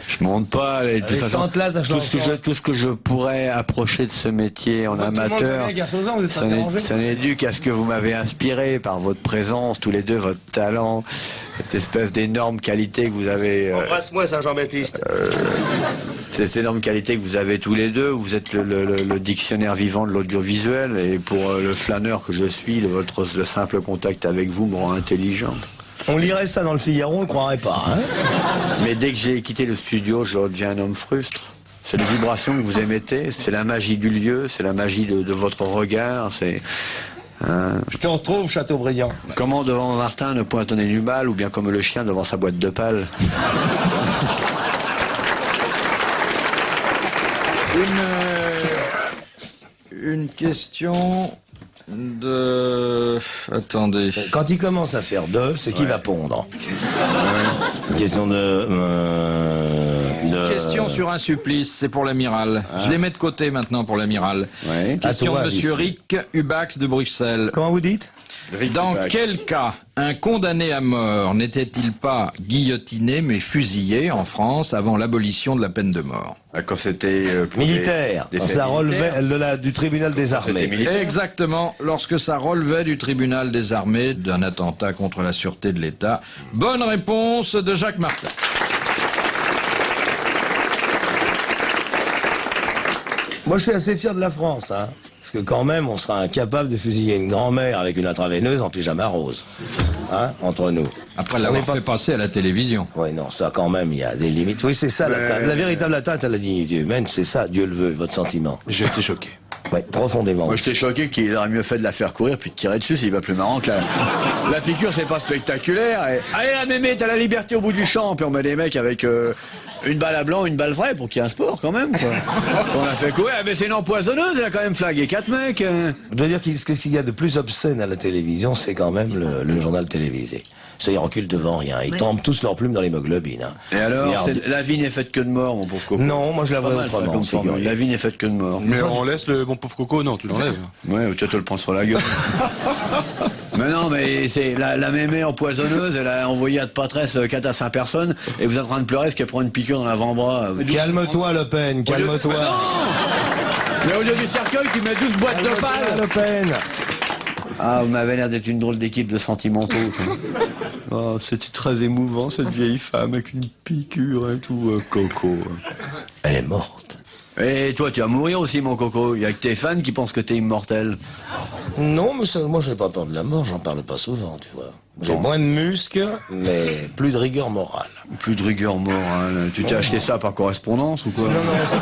Je monte pas. De toute façon, tout ce que je pourrais approcher de ce métier en amateur, ça n'est dû qu'à ce que vous m'avez inspiré par votre présence, tous les deux, votre talent, cette espèce d'énorme qualité que vous avez. Embrasse-moi, Saint-Jean-Baptiste. Cette énorme qualité que vous avez tous les deux. Vous êtes le dictionnaire vivant de l'audiovisuel, et pour le flâneur que je suis, le simple contact avec vous me rend intelligent. On lirait ça dans le Figaro, on ne croirait pas. Hein. Mais dès que j'ai quitté le studio, je redeviens un homme frustre. C'est les vibrations que vous émettez, c'est la magie du lieu, c'est la magie de votre regard, c'est... Je te retrouve, Chateaubriand. Comment devant Martin ne point donner du mal, ou bien comme le chien devant sa boîte de pales. Une question de... Attendez. Quand il commence à faire deux, c'est qu'il va pondre. Une question Question sur un supplice, c'est pour l'amiral. Je les mets de côté maintenant pour l'amiral. Question de monsieur Rick Hubax de Bruxelles. Comment vous dites? Dans quel cas un condamné à mort n'était-il pas guillotiné mais fusillé en France avant l'abolition de la peine de mort? Quand c'était militaire, quand ça relevait du tribunal des armées. Exactement, lorsque ça relevait du tribunal des armées d'un attentat contre la sûreté de l'État. Bonne réponse de Jacques Martin. Moi, je suis assez fier de la France, hein. Parce que quand même, on sera incapable de fusiller une grand-mère avec une intraveineuse en pyjama rose. Hein, entre nous. Après l'avoir fait passer à la télévision. Oui, non, ça quand même, il y a des limites. Oui, c'est ça, la véritable atteinte à la dignité humaine, c'est ça, Dieu le veut, votre sentiment. J'ai été choqué. Oui, profondément. Moi, j'étais choqué qu'il aurait mieux fait de la faire courir puis de tirer dessus, c'est pas plus marrant que la piqûre, c'est pas spectaculaire. Et, allez, la mémé, t'as la liberté au bout du champ, puis on met des mecs avec une balle à blanc, une balle vraie, pour qu'il y ait un sport quand même, quoi. On a fait courir, mais c'est une empoisonneuse, elle a quand même flagué 4 mecs. Je dois dire ce qu'il y a de plus obscène à la télévision, c'est quand même le journal télévisé. Ça, ils reculent devant rien. Ils trempent tous leurs plumes dans l'hémoglobine. Hein. Et alors, la vie n'est faite que de mort, mon pauvre Coco. Non, moi je la vois autrement. La vie n'est faite que de mort. Mais on laisse le bon pauvre Coco, non, tu l'enlèves. Ouais, tu te le prends sur la gueule. Mais non, mais c'est la mémé empoisonneuse, elle a envoyé à de patresse 4 à 5 personnes, et vous êtes en train de pleurer parce qu'elle prend une piqûre dans l'avant-bras. Calme-toi, Le Pen, calme-toi. Mais au lieu du cercueil, tu mets 12 boîtes de balles. Le Pen. Ah, vous m'avez l'air d'être une drôle d'équipe de sentimentaux. Oh, c'était très émouvant, cette vieille femme avec une piqûre et tout. Coco. Elle est morte. Et toi, tu vas mourir aussi, mon Coco. Il y a que tes fans qui pensent que t'es immortel. Non, mais moi, j'ai pas peur de la mort, j'en parle pas souvent, tu vois. J'ai moins de muscles, mais plus de rigueur morale. Plus de rigueur morale. Tu t'es acheté ça par correspondance ou quoi? Non, ça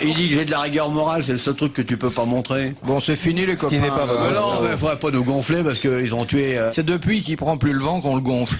Il dit que j'ai de la rigueur morale, c'est le seul truc que tu peux pas montrer. Bon, c'est fini les Ce copains. qui n'est pas votre... Non, mais faudrait pas nous gonfler parce qu'ils ont tué... C'est depuis qu'il prend plus le vent qu'on le gonfle.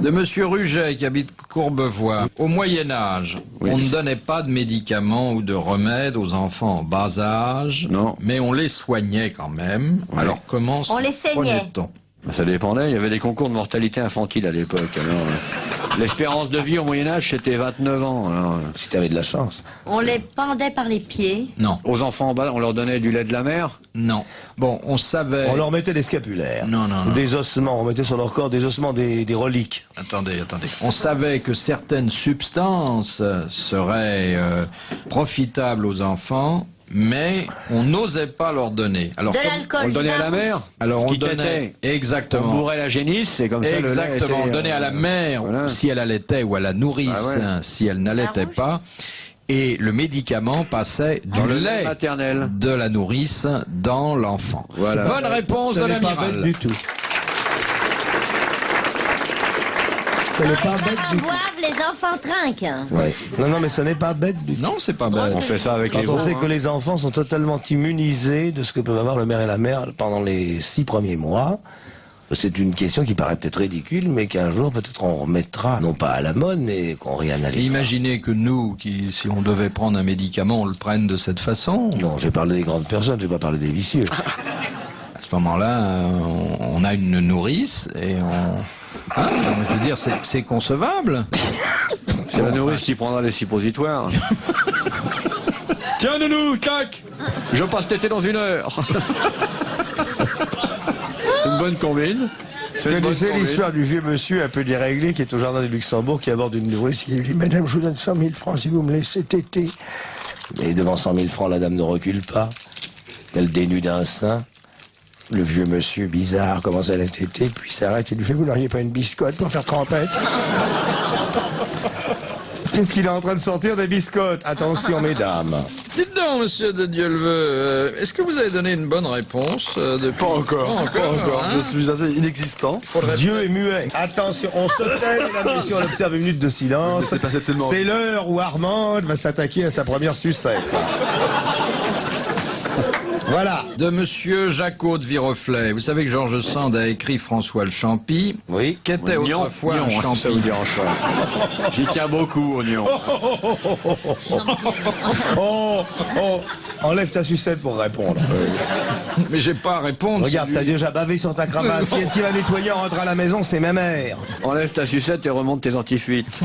De Monsieur Ruget, qui habite Courbevoie. Au Moyen-Âge, on ne donnait pas de médicaments ou de remèdes aux enfants en bas âge. Non. Mais on les soignait quand même. Oui. Alors comment On les saignait. prenait-on? Ça dépendait, il y avait des concours de mortalité infantile à l'époque. Alors, l'espérance de vie au Moyen-Âge, c'était 29 ans. Alors, Si t'avais de la chance. On les pendait par les pieds. Non. aux enfants en bas, on leur donnait du lait de la mer. Non. Bon, on savait... On leur mettait des scapulaires. Non. Des ossements, on mettait sur leur corps des ossements, des reliques. Attendez. On savait que certaines substances seraient profitables aux enfants, mais on n'osait pas leur donner. Alors, De l'alcool. On le donnait à la mer. Alors on Qui donnait... tétait. On Exactement. bourrait la génisse, c'est comme ça. Exactement. On donnait à la mère, voilà. si elle allaitait, ou à la nourrice, Ah ouais. si elle n'allaitait pas. Et le médicament passait du Dans le lait lait maternel de la nourrice dans l'enfant. Voilà. Bonne réponse Ce de n'est pas bête l'amiral. du tout. Ce n'est pas bête En du tout. boivent, les enfants trinquent. Ouais. Non, mais ce n'est pas bête du tout. Non, c'est pas bête. On fait ça avec les Quand on veaux, sait hein. que les enfants sont totalement immunisés de ce que peuvent avoir le mère et la mère pendant les 6 premiers mois, c'est une question qui paraît peut-être ridicule, mais qu'un jour peut-être on remettra, non pas à la mode, mais qu'on réanalysera. Imaginez que nous, si on devait prendre un médicament, on le prenne de cette façon. Non, j'ai parlé des grandes personnes, j'ai pas parlé des vicieux. À ce moment-là, on a une nourrice et on... Hein, je veux dire, c'est concevable. C'est la nourrice qui prendra les suppositoires. Tiens, nounou, tac. Je passe téter dans 1 heure. C'est une bonne combine. Vous connaissez l'histoire du vieux monsieur un peu déréglé qui est au jardin du Luxembourg, qui aborde une nourrice qui lui dit « Madame, je vous donne 100 000 francs si vous me laissez téter. » Et devant 100 000 francs, la dame ne recule pas. Elle dénude un sein. Le vieux monsieur, bizarre, commence à la téter, puis s'arrête et lui fait « Vous n'auriez pas une biscotte pour faire trempette ?» Qu'est-ce qu'il est en train de sortir des biscottes? Attention, mesdames. Dites donc, monsieur de Dieuleveux, est-ce que vous avez donné une bonne réponse depuis... Pas encore. hein Je suis assez inexistant. Dieu est muet. Attention, on se tait, mesdames et messieurs, on observe 1 minute de silence. C'est passé tellement. C'est l'heure où Armande va s'attaquer à sa première sucette. Voilà. De monsieur Jacot de Viroflay. Vous savez que Georges Sand a écrit François le Champi, Oui. qui était autrefois un ça champi. vous dérange pas. J'y tiens beaucoup, oignon. Oh, enlève ta sucette pour répondre. Mais j'ai pas à répondre. Regarde, t'as déjà bavé sur ta cravate. Qui est-ce qui va nettoyer en rentrant à la maison? C'est ma mère. Enlève ta sucette et remonte tes antifuites.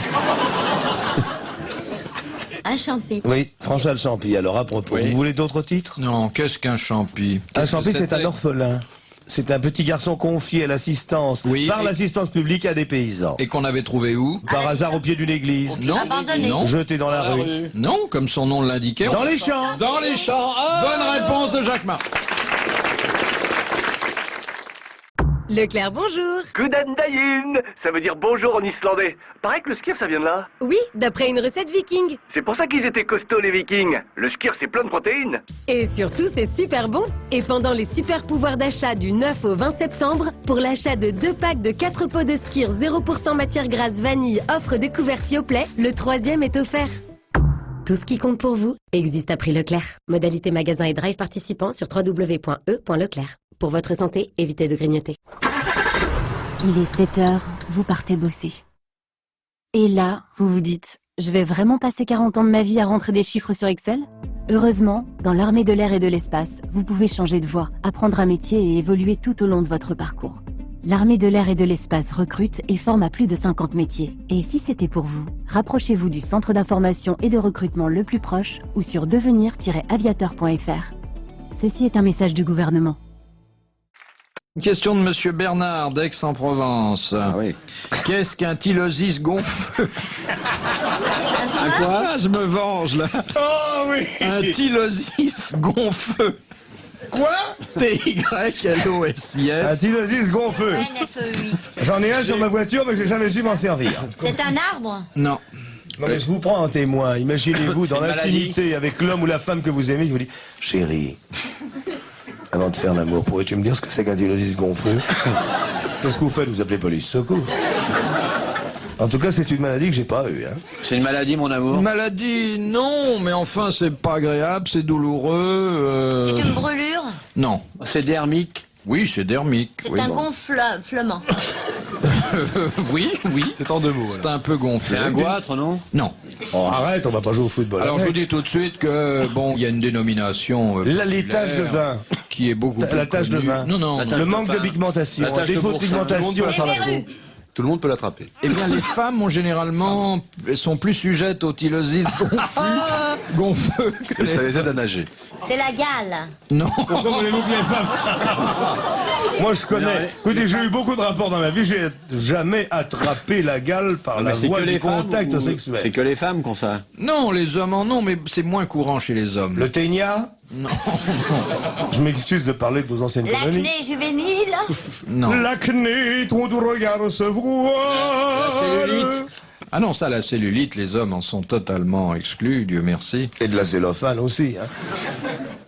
Un champi. Oui, François le Champi. Alors, à propos, vous voulez d'autres titres? Non, qu'est-ce qu'un champi? Un champi, c'est un orphelin. C'est un petit garçon confié à l'assistance par l'assistance publique à des paysans. Et qu'on avait trouvé où? Par hasard au pied d'une église. Non, Abandonné. non. Jeté dans la rue. Non, comme son nom l'indiquait. Dans les champs. Dans les champs. Bonne réponse de Jacques Marc. Leclerc, bonjour. Guden dayin, ça veut dire bonjour en islandais. Paraît que le skir, ça vient de là. Oui, d'après une recette viking. C'est pour ça qu'ils étaient costauds, les vikings. Le skir, c'est plein de protéines. Et surtout, c'est super bon. Et pendant les super pouvoirs d'achat du 9 au 20 septembre, pour l'achat de 2 packs de 4 pots de skir 0% matière grasse vanille offre découverte Yoplait, le 3e est offert. Tout ce qui compte pour vous existe à prix Leclerc. Modalité magasin et drive participants sur www.e.leclerc. Pour votre santé, évitez de grignoter. Il est 7 heures, vous partez bosser. Et là, vous vous dites, je vais vraiment passer 40 ans de ma vie à rentrer des chiffres sur Excel? Heureusement, dans l'armée de l'air et de l'espace, vous pouvez changer de voie, apprendre un métier et évoluer tout au long de votre parcours. L'armée de l'air et de l'espace recrute et forme à plus de 50 métiers. Et si c'était pour vous, rapprochez-vous du centre d'information et de recrutement le plus proche ou sur devenir-aviateur.fr. Ceci est un message du gouvernement. Une question de Monsieur Bernard d'Aix-en-Provence. Ah oui. Qu'est-ce qu'un tylosis gonfleux? Un quoi? Ah, je me venge là. Oh oui. Un tylosis gonfleux. Quoi? T-Y-L-O-S-I-S. Un tylosis gonfleux. J'en ai un sur ma voiture, mais j'ai jamais su m'en servir. C'est un arbre? Non. Non mais je vous prends en témoin. Imaginez-vous dans C'est une l'intimité avec l'homme ou la femme que vous aimez, il vous dit « Chérie, avant de faire l'amour, pourrais-tu me dire ce que c'est qu'un tylosis gonfleux? Qu'est-ce que vous faites? Vous appelez police secours. » En tout cas, c'est une maladie que j'ai pas eue. Hein. C'est une maladie, mon amour? Une maladie, non, mais enfin, c'est pas agréable, c'est douloureux. C'est une brûlure? Non. C'est dermique? Oui, c'est dermique. C'est oui, un bon. gonflement. Oui. C'est en 2 mots. C'est un peu gonflé. C'est un goitre, non? Non. Oh, arrête, on va pas jouer au football. Alors, je arrête. vous dis tout de suite que, bon, il y a une dénomination. Les taches de vin. Qui est beaucoup plus La tache de connue. vin. Non. Le manque de pigmentation. La tache Le défaut de de pigmentation à faire la peau. Tout le monde peut l'attraper. Eh bien, les femmes ont généralement sont plus sujettes au tylosis gonfleux que Et les ça les aide à nager. C'est la gale. Non. Pourquoi voulez-vous que les femmes... Moi, je connais. Écoutez, j'ai eu beaucoup de rapports dans ma vie. J'ai jamais attrapé la gale par la voie du contact sexuel. C'est que les femmes qui ont ça. Non, les hommes en ont, mais c'est moins courant chez les hommes. Le ténia? Non. Je m'excuse de parler de vos anciennes colonies. L'acné juvénile? Non. L'acné, trop de regard se voit. La cellulite. Ah non, ça, la cellulite, les hommes en sont totalement exclus, Dieu merci. Et de la cellophane aussi. Hein.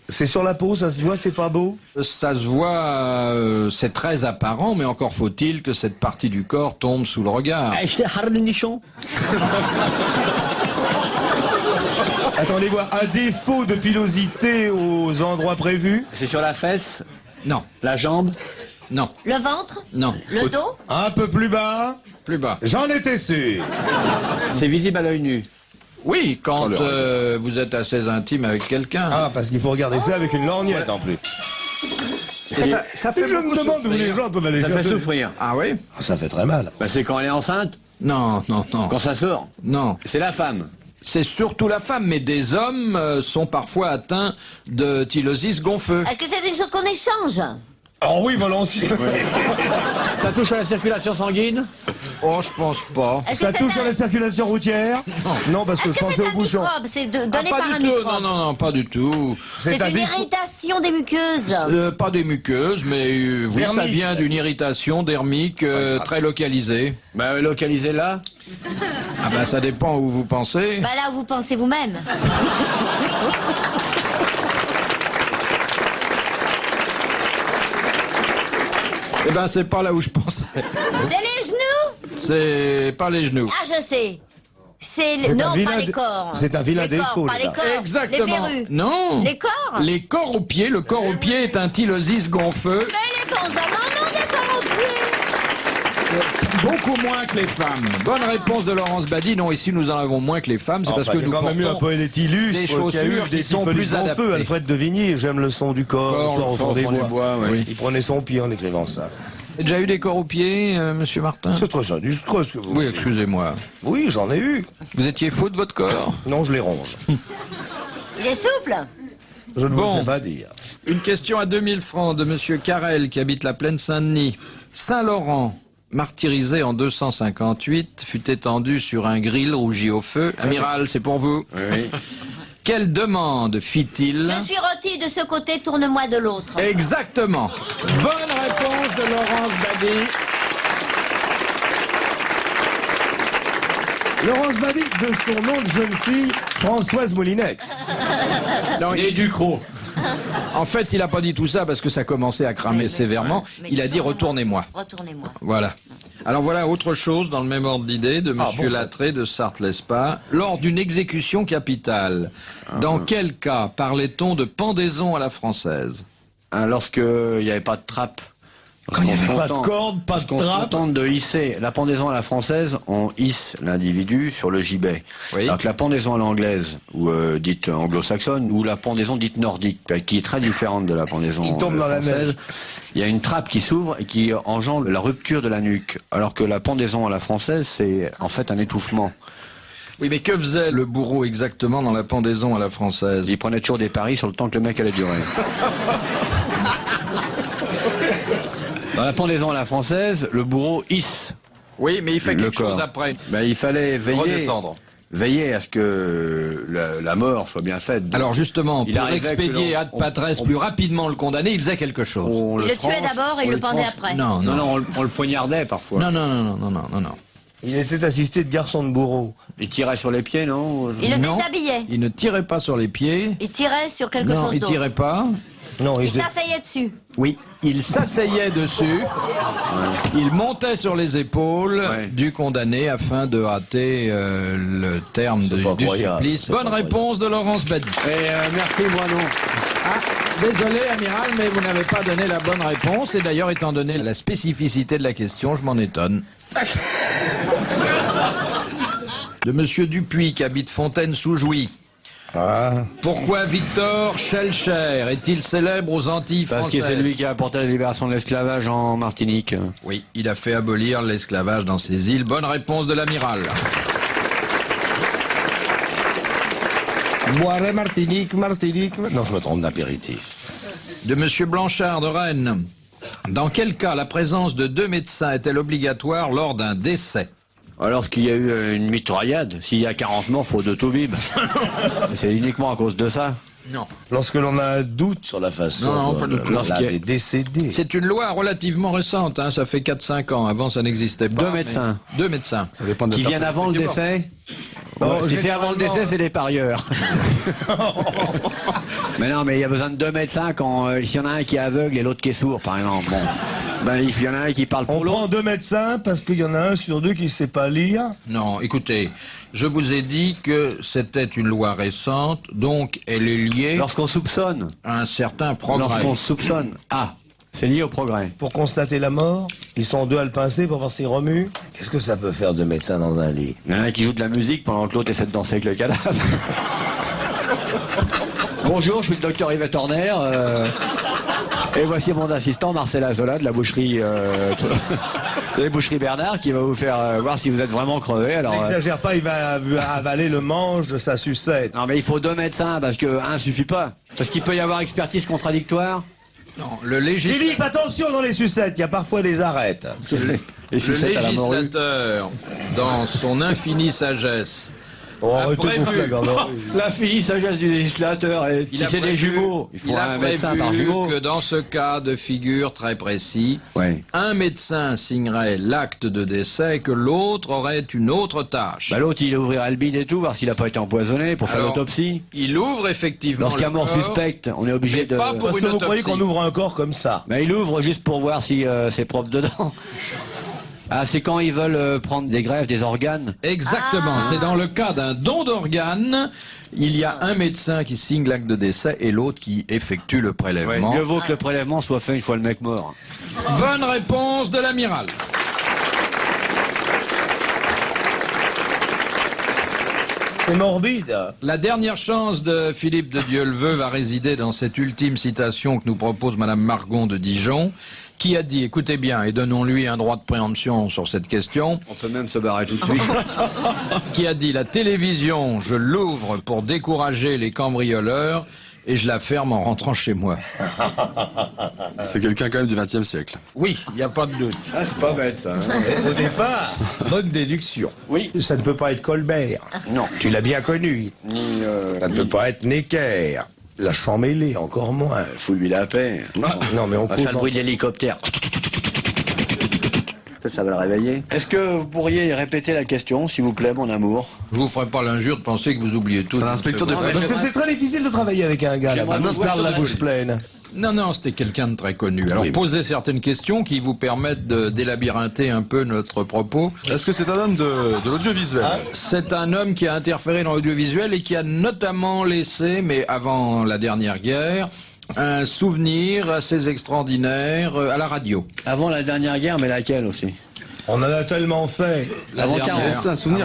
C'est sur la peau, ça se voit, c'est pas beau? Ça se voit, c'est très apparent, mais encore faut-il que cette partie du corps tombe sous le regard. Attendez voir, à défaut de pilosité aux endroits prévus? C'est sur la fesse? Non. La jambe? Non. Le ventre? Non. Le dos? Un peu plus bas? Plus bas. J'en étais sûr. C'est visible à l'œil nu? Oui, quand vous êtes assez intime avec quelqu'un. Ah, parce qu'il faut regarder ça avec une lorgnette en plus. Ça fait Je me beaucoup demande où les souffrir. gens peuvent aller Ça faire fait souffrir. Ah oui? Ça fait très mal. Bah, c'est quand elle est enceinte? Non. Quand ça sort? Non. C'est la femme? C'est surtout la femme, mais des hommes sont parfois atteints de tylosis gonfleux. Est-ce que c'est une chose qu'on échange? Oh oui, volontiers. Ça touche à la circulation sanguine? Oh, je pense pas. Est-ce Ça que touche c'est à la circulation routière? Non, parce que Est-ce je que pensais c'est au un bouchon. microbe? C'est donné pas par un du tout. microbe? Non, pas du tout. C'est un une défaut. irritation des muqueuses. Pas des muqueuses, mais oui, ça Dermique. vient d'une irritation dermique très localisée. Bah, localisé là? Ah ben, ça dépend où vous pensez. Bah là où vous pensez vous-même. Eh ben, c'est pas là où je pensais. C'est les genoux? C'est pas les genoux. Ah, je sais. C'est C'est un non, vilain pas les dé- corps. c'est un vilain Les corps, défaut, pas les les corps. Exactement. Les verrues. Non. Les corps? Les corps aux pieds. Le corps aux pieds est un tylosis gonfleux. Mais les bons hommes en ont des corps aux pieds. Beaucoup moins que les femmes. Bonne réponse de Laurence Badi. Non, ici nous en avons moins que les femmes. C'est parce que il y a nous quand même eu un portons poète illustre des qui a eu chaussures des qui sont syphonies plus en adaptées. feu, Alfred de Vigny, j'aime le son du corps, le soir au fond des bois. oui. Il prenait son pied en écrivant ça. Vous avez déjà eu des corps aux pieds, monsieur Martin? C'est très indiscret ce que vous... Oui, excusez-moi. Oui, j'en ai eu. Vous étiez fou de votre corps? Non, je les ronge. Il est souple. Je ne vous le Bon. fais pas dire. Une question à 2000 francs de monsieur Carrel qui habite la plaine Saint-Denis. Saint-Laurent, martyrisé en 258, fut étendu sur un grill rougi au feu. Amiral, c'est pour vous. Oui. Quelle demande fit-il? Je suis rôti de ce côté, tourne-moi de l'autre. Exactement. Bonne réponse de Laurence Badi. Laurence Badi, de son nom de jeune fille, Françoise Moulinex. Non, il est Ducrot. En fait, il n'a pas dit tout ça parce que ça commençait à cramer sévèrement. Il a dit retournez-moi. Retournez-moi. Voilà. Alors voilà autre chose dans le même ordre d'idée de monsieur bon, ça- Lattré de Sarthe-Lespas. Lors d'une exécution capitale, dans quel cas parlait-on de pendaison à la française? Lorsqu'il n'y avait pas de trappe. Quand il n'y avait pas de corde, pas de On se trappe. contente de hisser. La pendaison à la française, on hisse l'individu sur le gibet. Oui. Alors que la pendaison à l'anglaise, ou dite anglo-saxonne, ou la pendaison dite nordique, qui est très différente de la pendaison Qui tombe dans la française, neige. il y a une trappe qui s'ouvre et qui engendre la rupture de la nuque. Alors que la pendaison à la française, c'est en fait un étouffement. Oui, mais que faisait le bourreau exactement dans la pendaison à la française? Il prenait toujours des paris sur le temps que le mec allait durer. Dans la pendaison à la française, le bourreau hisse. Oui, mais il fait quelque chose après. Ben, il fallait veiller à ce que la mort soit bien faite. Donc, alors justement, pour expédier ad patres plus rapidement le condamné, il faisait quelque chose. Il le tuait d'abord et il le pendait après. Non, on le poignardait parfois. Non. Il était assisté de garçons de bourreau. Il tirait sur les pieds, non? Il le déshabillait. Il ne tirait pas sur les pieds. Il tirait sur quelque chose d'autre. Non, il tirait pas. Non, il s'asseyait dessus. Oui, il s'asseyait dessus. Il montait sur les épaules du condamné afin de hâter le terme du supplice. Bonne réponse de Laurence Badi. Merci, Moineau. Désolé, amiral, mais vous n'avez pas donné la bonne réponse. Et d'ailleurs, étant donné la spécificité de la question, je m'en étonne. De Monsieur Dupuis, qui habite Fontaine-sous-Jouy. Pourquoi Victor Schellcher est-il célèbre aux Antilles françaises? Parce que c'est lui qui a apporté la libération de l'esclavage en Martinique. Oui, il a fait abolir l'esclavage dans ces îles. Bonne réponse de l'amiral. Moiré, Martinique. Non, je me trompe d'apéritif. De Monsieur Blanchard de Rennes. Dans quel cas la présence de 2 médecins est-elle obligatoire lors d'un décès? Alors qu'il y a eu une mitraillade, s'il y a 40 morts, faut 2 toubibs. C'est uniquement à cause de ça. Non. Lorsque l'on a un doute sur la façon non, pas du tout. Lorsqu'il est décédé. C'est une loi relativement récente, hein, ça fait 4-5 ans. Avant, ça n'existait pas. 2 médecins. 2 médecins. Ça dépend de qui viennent avant le décès. Non, si c'est avant le décès, c'est des parieurs. Mais non, mais il y a besoin de 2 médecins quand s'il y en a un qui est aveugle et l'autre qui est sourd, par exemple. Bon. Ben, il y en a un qui parle pour l'autre. On prend 2 médecins parce qu'il y en a un sur 2 qui ne sait pas lire. Non, écoutez, je vous ai dit que c'était une loi récente, donc elle est liée... Lorsqu'on soupçonne. À un certain progrès. Lorsqu'on soupçonne. C'est lié au progrès. Pour constater la mort, ils sont 2 à le pincer pour voir s'il remue. Qu'est-ce que ça peut faire 2 médecins dans un lit? Il y en a un qui joue de la musique pendant que l'autre essaie de danser avec le cadavre. Bonjour, je suis le docteur Yves Torner. Et voici mon assistant Marcel Zola de la boucherie, de la boucherie Bernard, qui va vous faire voir si vous êtes vraiment crevé. Alors, n'exagère pas, il va avaler le manche de sa sucette. Non, mais il faut 2 médecins parce que 1 suffit pas. Parce qu'il peut y avoir expertise contradictoire. Non, le législateur... Philippe, attention dans les sucettes, il y a parfois des arêtes. Le législateur, dans son infinie sagesse, a prévu... L'infinie sagesse du législateur, et si c'est des jumeaux, il faut un médecin par jumeau. Que dans ce cas de figure très précis, un médecin signerait l'acte de décès et que l'autre aurait une autre tâche. Bah, l'autre, il ouvrirait le bide et tout, voir s'il n'a pas été empoisonné pour faire l'autopsie. Il ouvre effectivement. Lorsqu'un mort suspecte, on est obligé de... Pas pour parce que vous croyez qu'on ouvre un corps comme ça. Mais il ouvre juste pour voir si c'est propre dedans. C'est quand ils veulent prendre des greffes, des organes. Exactement, c'est dans le cas d'un don d'organes, il y a un médecin qui signe l'acte de décès et l'autre qui effectue le prélèvement. Mieux vaut que le prélèvement soit fait une fois le mec mort. Bonne réponse de l'amiral. C'est morbide. La dernière chance de Philippe de Dieuleveux va résider dans cette ultime citation que nous propose Madame Margon de Dijon, qui a dit, écoutez bien, et donnons-lui un droit de préemption sur cette question. On peut même se barrer tout de suite. Qui a dit, la télévision, je l'ouvre pour décourager les cambrioleurs et je la ferme en rentrant chez moi. C'est quelqu'un quand même du XXe siècle. Oui, il n'y a pas de doute. C'est pas bête ça. Au départ, bonne déduction. Oui. Ça ne peut pas être Colbert. Non. Tu l'as bien connu. Ça ne peut pas être Necker. La Champmêlée, encore moins. Fous-lui la paix. Non, mais on va faire le bruit de l'hélicoptère. Ça va le réveiller. Est-ce que vous pourriez répéter la question, s'il vous plaît, mon amour? Je vous ferai pas l'injure de penser que vous oubliez tout. C'est un inspecteur de police. Parce que c'est très difficile de travailler avec un gars là-bas. On se parle la bouche pleine. Non, c'était quelqu'un de très connu. Alors, posez certaines questions qui vous permettent de délabyrinther un peu notre propos. Est-ce que c'est un homme de l'audiovisuel? C'est un homme qui a interféré dans l'audiovisuel et qui a notamment laissé, mais avant la dernière guerre, un souvenir assez extraordinaire à la radio. Avant la dernière guerre, mais laquelle aussi? On en a tellement fait. Avant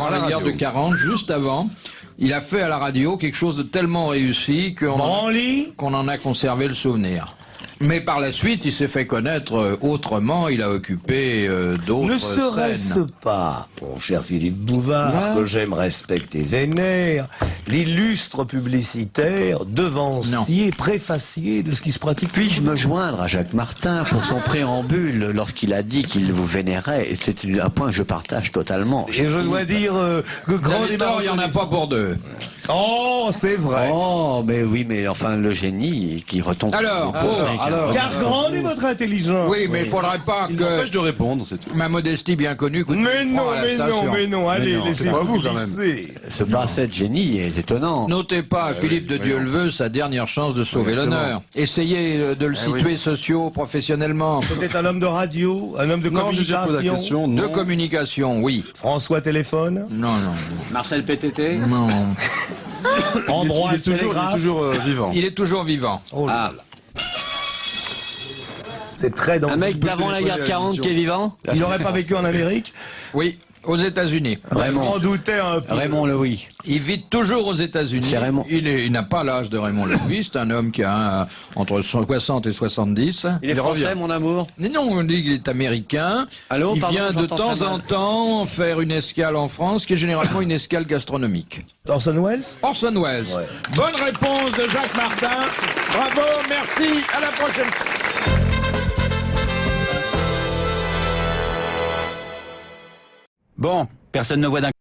la guerre de 40, juste avant. Il a fait à la radio quelque chose de tellement réussi qu'on en a conservé le souvenir. Mais par la suite, il s'est fait connaître autrement, il a occupé d'autres Ne serait-ce scènes. pas, mon cher Philippe Bouvard, que j'aime respecter vénère, l'illustre publicitaire, devancier, préfacier de ce qui se pratique. Puis-je me joindre à Jacques Martin pour son préambule lorsqu'il a dit qu'il vous vénérait? Et c'est un point que je partage totalement. Et je dois dire que grand débat... il n'y en a pas pour deux. Oh, c'est vrai. Oh, mais oui, mais enfin, le génie qui retombe... Alors, car grand est votre intelligence. Oui, mais il faudrait pas Il que m'empêche de répondre, c'est tout. ma modestie bien connue coûte Mais 1000 non, francs à la mais non, station. mais non, allez, non, c'est pas laissez-vous vous, quand même. glisser. Ce basset de génie est étonnant. Notez pas, Philippe de Dieuleveux, sa dernière chance de sauver l'honneur. Essayez de le situer socio-professionnellement. C'était un homme de radio, un homme de Non, j'ai déjà posé la communication. question. De Non. communication, oui. François Téléphone. Non, non. Marcel PTT. Non. Ambroise Il est Télégraphe. toujours vivant. Il est toujours vivant. Oh là là. C'est très Un dangereux. mec d'avant la guerre 40 qui est vivant? Il n'aurait pas vécu en Amérique? Oui, aux États-Unis. Je Raymond. m'en doutais un peu. Raymond Louis. Il vit toujours aux États-Unis. C'est Raymond. Il n'a pas l'âge de Raymond Louis. C'est un homme qui a entre 60 et 70. Il est français, mon amour? Mais non, on dit qu'il est américain. Allô, il pardon, vient de j'entends temps très en mal. temps faire une escale en France, qui est généralement une escale gastronomique. Orson Welles? Orson Welles. Ouais. Bonne réponse de Jacques Martin. Bravo, merci, à la prochaine. Bon, personne ne voit d'un